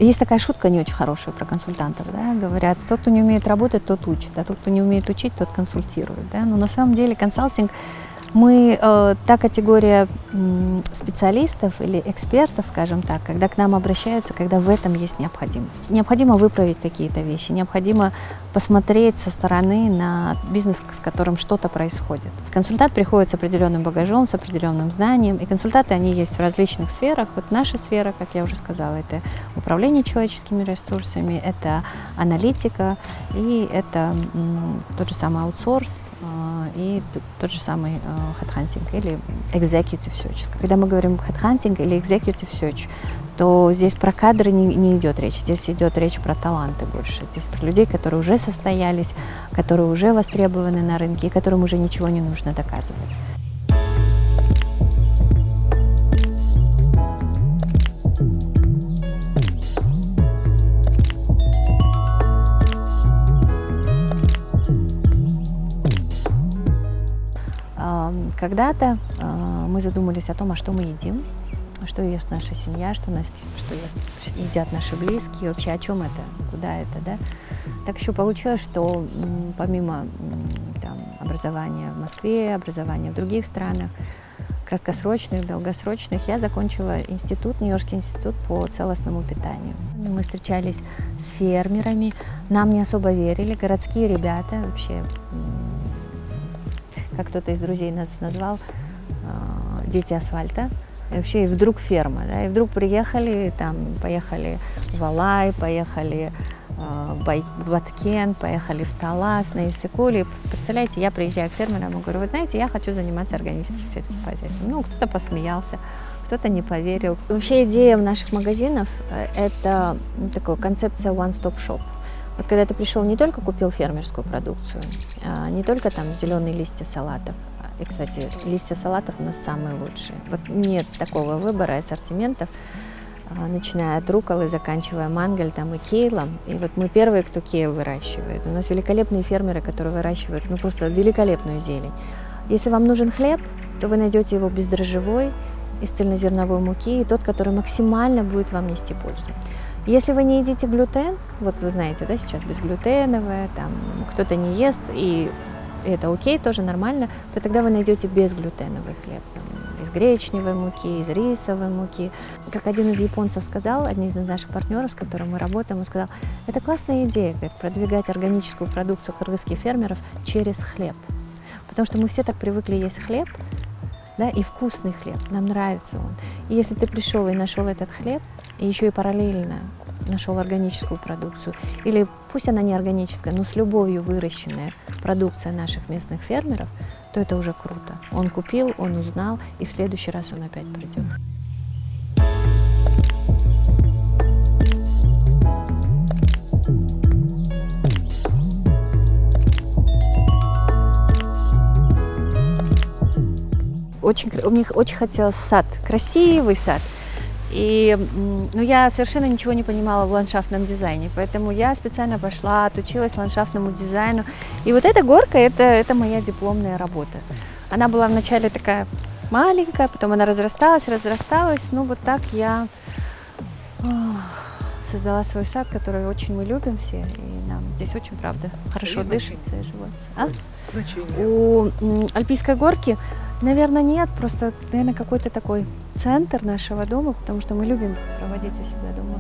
Есть такая шутка не очень хорошая про консультантов, да, говорят, тот, кто не умеет работать, тот учит, а тот, кто не умеет учить, тот консультирует, да, но на самом деле консалтинг, мы та категория специалистов или экспертов, скажем так, когда к нам обращаются, когда в этом есть необходимость. Необходимо выправить какие-то вещи, необходимо посмотреть со стороны на бизнес, с которым что-то происходит. Консультант приходит с определенным багажом, с определенным знанием, и консультанты, они есть в различных сферах. Вот наша сфера, как я уже сказала, это управление человеческими ресурсами, это аналитика, и это тот же самый аутсорс, и тот же самый headhunting или executive search. Когда мы говорим headhunting или executive search, то здесь про кадры не идет речь, здесь идет речь про таланты больше, здесь про людей, которые уже состоялись, которые уже востребованы на рынке и которым уже ничего не нужно доказывать. Когда-то мы задумались о том, а что мы едим, что ест наша семья, что едят наши близкие, вообще о чем это, куда это, да. Так еще получилось, что помимо образования в Москве, образования в других странах, краткосрочных, долгосрочных, я закончила институт, Нью-Йоркский институт по целостному питанию. Мы встречались с фермерами, нам не особо верили, городские ребята вообще, как кто-то из друзей нас назвал, дети асфальта. И вообще, и вдруг ферма, да, и вдруг поехали в Алай, поехали в Баткен, поехали в Талас, на Иссык-Куль. Представляете, я приезжаю к фермерам и говорю, вы знаете, я хочу заниматься органическим сельским хозяйством. Ну, кто-то посмеялся, кто-то не поверил. Вообще идея в наших магазинах – это такая концепция one-stop shop. Вот когда ты пришел, не только купил фермерскую продукцию, не только там зеленые листья салатов, и, кстати, листья салатов у нас самые лучшие. Вот нет такого выбора ассортиментов, начиная от рукколы, заканчивая мангальтом и кейлом. И вот мы первые, кто кейл выращивает. У нас великолепные фермеры, которые выращивают просто великолепную зелень. Если вам нужен хлеб, то вы найдете его бездрожжевой, из цельнозерновой муки, и тот, который максимально будет вам нести пользу. Если вы не едите глютен, вот вы знаете, да, сейчас безглютеновое, там кто-то не ест, и это окей, тоже нормально, то тогда вы найдете безглютеновый хлеб, из гречневой муки, из рисовой муки. Как один из японцев сказал, один из наших партнеров, с которым мы работаем, он сказал, это классная идея, говорит, продвигать органическую продукцию кыргызских фермеров через хлеб. Потому что мы все так привыкли есть хлеб, да, и вкусный хлеб, нам нравится он. И если ты пришел и нашел этот хлеб, и еще и параллельно нашел органическую продукцию, или пусть она не органическая, но с любовью выращенная продукция наших местных фермеров, то это уже круто. Он купил, он узнал, и в следующий раз он опять придет. У них очень хотелось сад, красивый сад. И я совершенно ничего не понимала в ландшафтном дизайне, поэтому я специально пошла, отучилась ландшафтному дизайну. И вот эта горка, это моя дипломная работа. Она была вначале такая маленькая, потом она разрасталась. Ну вот так я создала свой сад, который очень мы любим все, и нам здесь очень, правда, хорошо дышится и живется. У Альпийской горки, наверное, нет, просто, наверное, какой-то такой центр нашего дома, потому что мы любим проводить у себя дома.